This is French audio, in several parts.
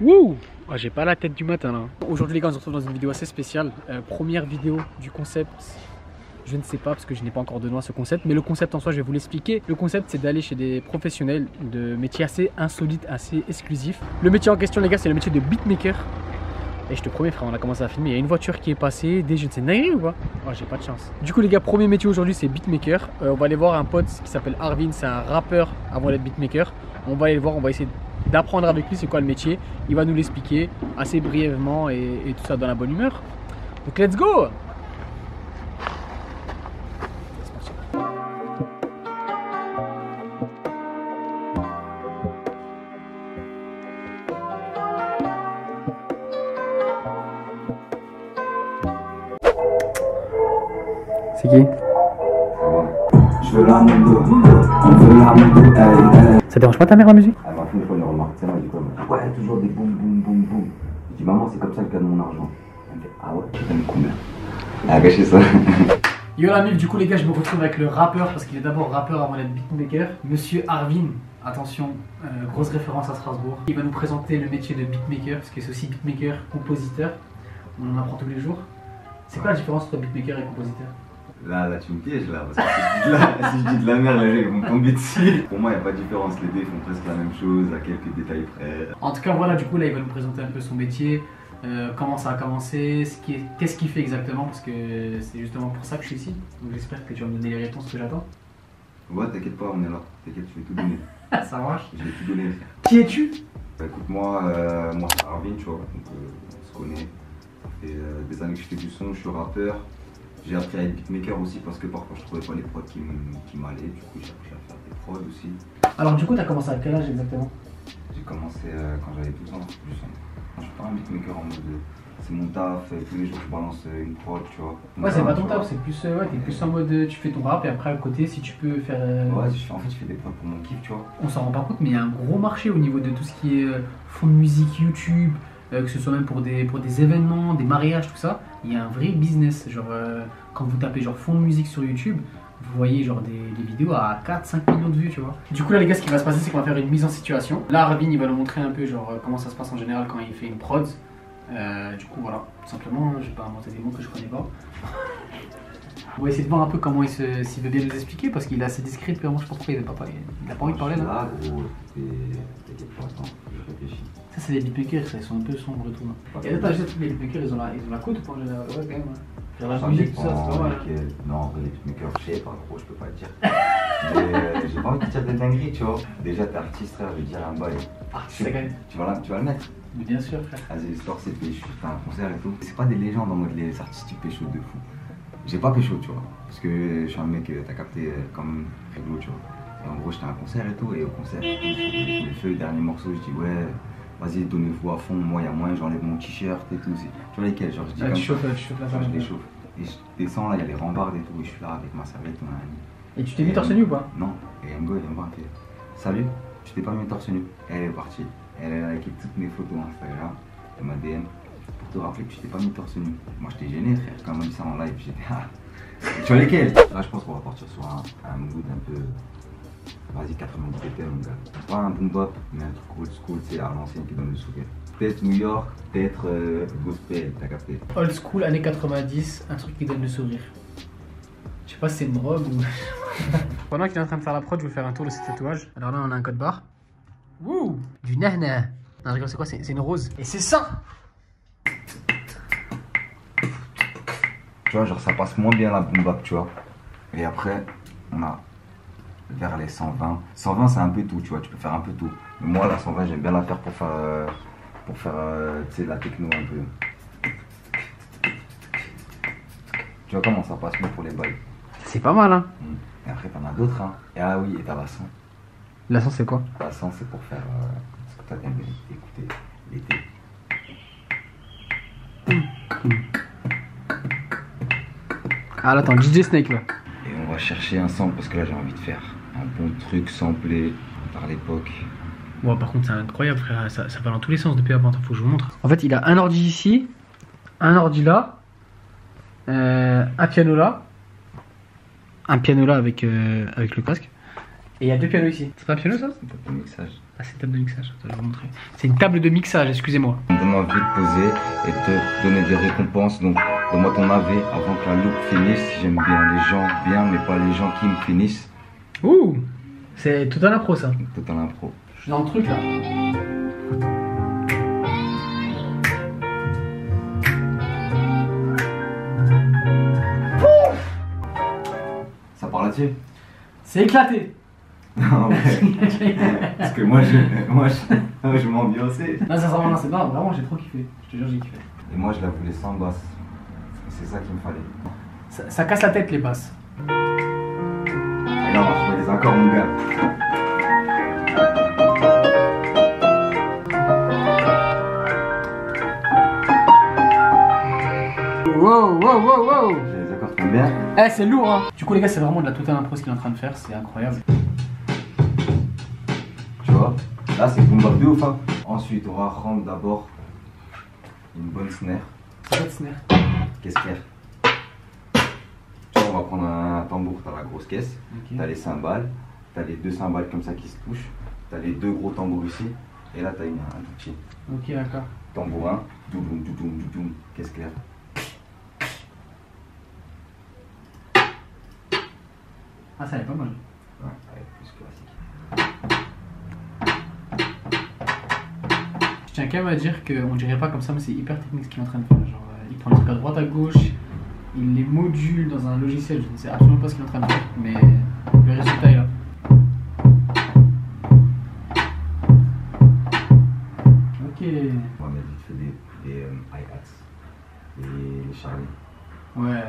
Wouh! Oh, j'ai pas la tête du matin là. Aujourd'hui les gars, on se retrouve dans une vidéo assez spéciale. Première vidéo du concept. Je ne sais pas parce que je n'ai pas encore de nom à ce concept, mais le concept en soi, je vais vous l'expliquer. Le concept, c'est d'aller chez des professionnels de métiers assez insolites, assez exclusifs. Le métier en question, les gars, c'est le métier de beatmaker. Et je te promets, frère, on a commencé à filmer. Il y a une voiture qui est passée, des jeunes, c'est dingue ou pas? Oh, j'ai pas de chance. Du coup, les gars, premier métier aujourd'hui, c'est beatmaker. On va aller voir un pote qui s'appelle Arvin, c'est un rappeur avant d'être beatmaker. On va aller le voir, on va essayer d'apprendre avec lui c'est quoi le métier. Il va nous l'expliquer assez brièvement et tout ça dans la bonne humeur. Donc, let's go! C'est qui? Je veux la moto, on veut la moto, Ça dérange pas ta mère la musique? Elle m'a fait une fois une remarque, elle m'a dit quoi? Elle m'a dit, ouais, toujours des boum boum boum boum. Je dis, maman, c'est comme ça le cas de mon argent. Elle me dit, ah ouais, tu donnes combien? Elle a gâché ça. Yo la mif, du coup les gars, je me retrouve avec le rappeur, parce qu'il est d'abord rappeur avant d'être beatmaker, Monsieur Arvin. Attention, grosse référence à Strasbourg. Il va nous présenter le métier de beatmaker, parce que c'est aussi beatmaker, compositeur. On en apprend tous les jours. C'est quoi la différence entre beatmaker et compositeur? Là, tu me pièges là, parce que si je dis de la merde, les gens ils vont tomber dessus. Pour moi, il n'y a pas de différence, les deux font presque la même chose, à quelques détails près. En tout cas, voilà, du coup, là, il va nous présenter un peu son métier, comment ça a commencé, qu'est-ce qu'il fait exactement, parce que c'est justement pour ça que je suis ici. Donc j'espère que tu vas me donner les réponses que j'attends. Ouais, t'inquiète pas, on est là. T'inquiète, je vais tout donner. Ça marche. Je vais tout donner. Qui es-tu? Bah, écoute, moi c'est Arvin, tu vois, donc on se connaît. Ça fait des années que je fais du son, je suis rappeur. J'ai appris à être beatmaker aussi parce que parfois je trouvais pas les prods qui m'allaient, du coup j'ai appris à faire des prods aussi. Alors du coup, tu as commencé à quel âge exactement? J'ai commencé quand j'avais 12 ans, plus simple. Je suis pas un beatmaker en mode c'est mon taf, tous les jours je balance une prod, tu vois. Ouais, c'est pas ton taf, c'est plus, ouais, t'es plus en mode tu fais ton rap et après à côté, si tu peux faire. Ouais, en fait je fais des prods pour mon kiff, tu vois. On s'en rend pas compte, mais il y a un gros marché au niveau de tout ce qui est fond de musique, YouTube. Que ce soit même pour des événements, des mariages, tout ça, il y a un vrai business. Genre, quand vous tapez genre fond de musique sur YouTube, vous voyez genre des vidéos à 4-5 millions de vues, tu vois. Du coup, là, les gars, ce qui va se passer, c'est qu'on va faire une mise en situation. Là, Arvin, il va nous montrer un peu genre comment ça se passe en général quand il fait une prod. Du coup, voilà, tout simplement, je vais pas inventer des mots que je connais pas. On va essayer de voir un peu comment s'il veut bien nous expliquer parce qu'il est assez discret depuis un moment, je sais pas pourquoi il veut pas parler. Il a pas envie de parler là. Là, gros, t'inquiète pas, attends, je réfléchis. Ça, c'est les beatmakers, ils sont un peu sombres et tout. Et là, t'as juste les beatmakers, ils ont la côte ou pas? Ouais, quand même. Faire la musique, tout ça, c'est pas mal. Non, en vrai, les beatmakers, je sais pas trop, je peux pas le dire. Mais j'ai pas envie de dire des dingueries, tu vois. Déjà, t'es artiste, frère, je vais dire un bail. Artiste, c'est quand même. Tu vas le mettre? Mais bien sûr, frère. Vas-y, l'histoire, c'est que je fais un concert et tout. C'est pas des légendes en mode les artistiques pécho de fou. J'ai pas pécho, tu vois. Parce que je suis un mec, t'as capté comme rigolo, tu vois. Et en gros, j'étais à un concert et tout. Et au concert, le feu, le dernier morceau, je dis ouais, vas-y, donnez-vous à fond. Moi, il y a moins, j'enlève mon t-shirt et tout. Tu vois lesquels? Genre, je dis Ah, comme tu chauffes ça. la Genre, femme. je les chauffe. Et je descends là, il y a les rambardes et tout. Et je suis là avec ma serviette, mon ami. Et tu t'es mis torse nu ou pas? Non. Et Ngo, il vient me voir, il fait salut, tu t'es pas mis torse nu. Elle est partie. Elle est avec toutes mes photos Instagram. Elle m'a DM pour te rappeler que tu t'es pas mis torse nu. Moi, j'étais gêné, frère. Quand elle m'a dit ça en live, j'étais ah. Tu vois lesquels? Là, je pense qu'on va partir sur un mood un peu. Vas-y, 90 BPM, mon gars. Pas un boom bop, mais un truc old school, c'est à l'ancienne qui donne le sourire. Peut-être New York, peut-être gospel, t'as capté. Old school, années 90, un truc qui donne le sourire. Je sais pas si c'est une drogue ou. Pendant qu'il est en train de faire la prod, je vais faire un tour de ses tatouages. Alors là, on a un code barre. Wouh! Du nana. Non, je rigole, c'est quoi? C'est une rose. Et c'est ça! Tu vois, genre ça passe moins bien la boom bap, tu vois. Et après, on a vers les 120. 120, c'est un peu tout, tu vois, tu peux faire un peu tout. Mais moi, la 120, j'aime bien la faire pour faire tu sais, la techno un peu. Tu vois comment ça passe mieux pour les bails. C'est pas mal, hein? Et après, t'en as d'autres, hein. Et ah oui, et t'as la 100. La sauce, c'est quoi? La 100, c'est pour faire ce que toi t'aimes écouter l'été. Ah là, attends, DJ Snake là. Et on va chercher un sample parce que là, j'ai envie de faire un bon truc samplé par l'époque. Ouais, par contre, c'est incroyable, frère. Ça va dans tous les sens depuis avant. Faut que je vous montre. En fait, il a un ordi ici, un ordi là, un piano là avec le casque, Et il y a 2 pianos ici. C'est pas un piano ça? C'est pour le mixage. Ah, c'est une table de mixage. Attends, je vais vous montrer. C'est une table de mixage, excusez-moi. Ça me donne envie de poser et de te donner des récompenses. Donc, donne-moi ton AV avant que la loupe finisse. J'aime bien les gens bien, mais pas les gens qui me finissent. Ouh, c'est tout un impro ça. Total impro. Je suis dans le truc là. Ça part là-dessus? C'est éclaté. Non, ouais. Parce que moi, je m'ambiançais. Non, sincèrement, non, c'est non, vraiment, j'ai trop kiffé. Je te jure, j'ai kiffé. Et moi, je la voulais sans basse. C'est ça qu'il me fallait. Ça casse la tête les basses. Et là, on va trouver des accords, mon gars. Wow, wow, wow, wow. J'ai les accords, t'aimes bien? Eh, c'est lourd, hein. Du coup, les gars, c'est vraiment de la totale impro ce qu'il est en train de faire. C'est incroyable. Tu vois? Là, c'est boom bap de ouf, hein. Ensuite, on va rendre d'abord une bonne snare. C'est pas de snare. Qu'est-ce qu'il y a? Tu vois, on va prendre un tambour, t'as la grosse caisse, Ok. t'as les cymbales, t'as les 2 cymbales comme ça qui se touchent, t'as les 2 gros tambours ici, et là t'as un tout petit Ok, d'accord. tambourin, doudoum, doudoum, doudoum, caisse claire. Ah, ça, elle est pas mal. Ouais, plus classique. Je tiens quand même à dire qu'on dirait pas comme ça, mais c'est hyper technique ce qu'il est en train de faire. Genre, il prend les trucs à droite, à gauche, il les module dans un logiciel. Je ne sais absolument pas ce qu'il est en train de faire, mais le résultat est là. Ok. On va mettre vite fait des hi-hats et les charlies. Ouais,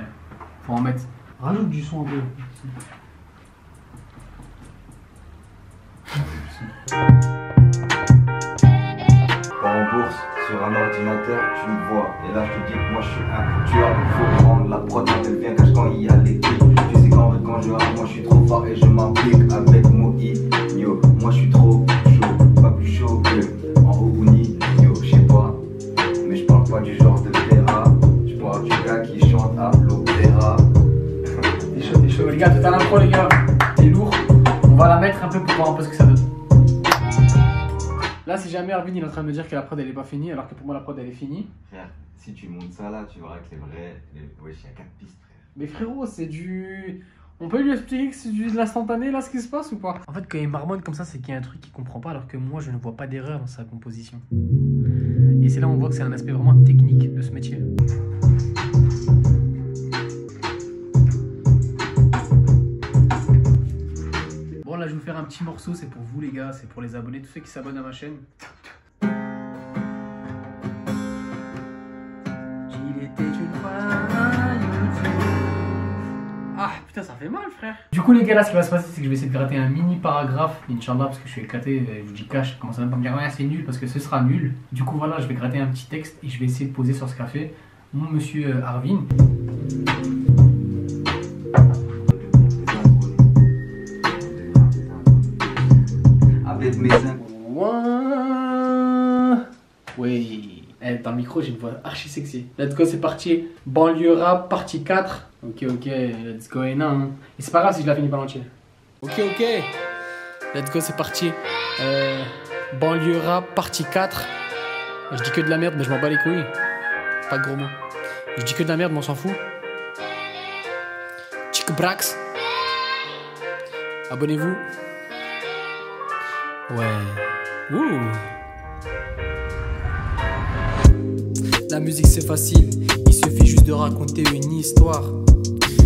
faut en mettre. Rajoute du son un peu. En bourse, sur un ordinateur, tu me vois. Et là, je te dis que moi, je suis un tueur. Il faut prendre la prod quand elle vient, cache quand il y a les clips. Tu sais qu'en vrai, quand je rappe, moi, je suis trop fort et je m'implique avec mon yo. Moi, je suis trop chaud, pas plus chaud que en Oguni. Yo, je sais pas, mais je parle pas du genre de Terra. Je parle du gars qui chante à l'opéra. T'es chaud, t'es chaud. Les gars, tout à l'impro, les gars. T'es lourd. On va la mettre un peu pour voir un peu ce que ça donne. Là, si jamais Arvin il est en train de me dire que la prod elle est pas finie, alors que pour moi la prod elle est finie. Frère, si tu montes ça là, tu verras que c'est vrai. Wesh, il y a 4 pistes, frère. Mais frérot, c'est du. On peut lui expliquer que c'est de l'instantané là ce qui se passe ou pas? En fait, quand il marmonne comme ça, c'est qu'il y a un truc qu'il comprend pas, alors que moi je ne vois pas d'erreur dans sa composition. Et c'est là où on voit que c'est un aspect vraiment technique de ce métier. Bon, là je vais vous faire un petit morceau, c'est pour vous les gars, c'est pour les abonnés, tous ceux qui s'abonnent à ma chaîne. Il était une fois un YouTube. Ah putain, ça fait mal frère. Du coup les gars, là ce qui va se passer, c'est que je vais essayer de gratter un mini paragraphe, Inch'Allah, parce que je suis éclaté, je vous dis cash, je commence à même pas me dire ouais c'est nul parce que ce sera nul. Du coup voilà, je vais gratter un petit texte et je vais essayer de poser sur ce qu'a fait mon monsieur Arvin. Avec mes Oui. Eh, dans le micro, j'ai une voix archi sexy. Let's go, c'est parti. Banlieue rap, partie 4. Ok, let's go, et non. Et c'est pas grave si je la finis pas l'entier. Ok. Let's go, c'est parti. Banlieue rap, partie 4. Je dis que de la merde, mais je m'en bats les couilles. Pas de gros mots. Je dis que de la merde, mais on s'en fout. Chick Brax. Abonnez-vous. Ouais. Ouh. La musique c'est facile, il suffit juste de raconter une histoire.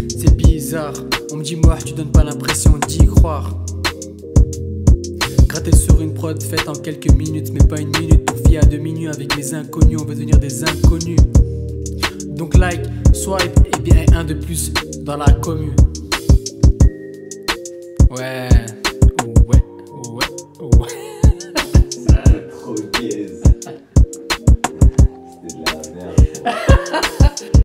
C'est bizarre, on me dit moi tu donnes pas l'impression d'y croire. Gratter sur une prod faite en quelques minutes, mais pas une minute pour fier à 2 minutes avec les inconnus, on veut devenir des inconnus. Donc like, swipe et bien un de plus dans la commune. Ouais.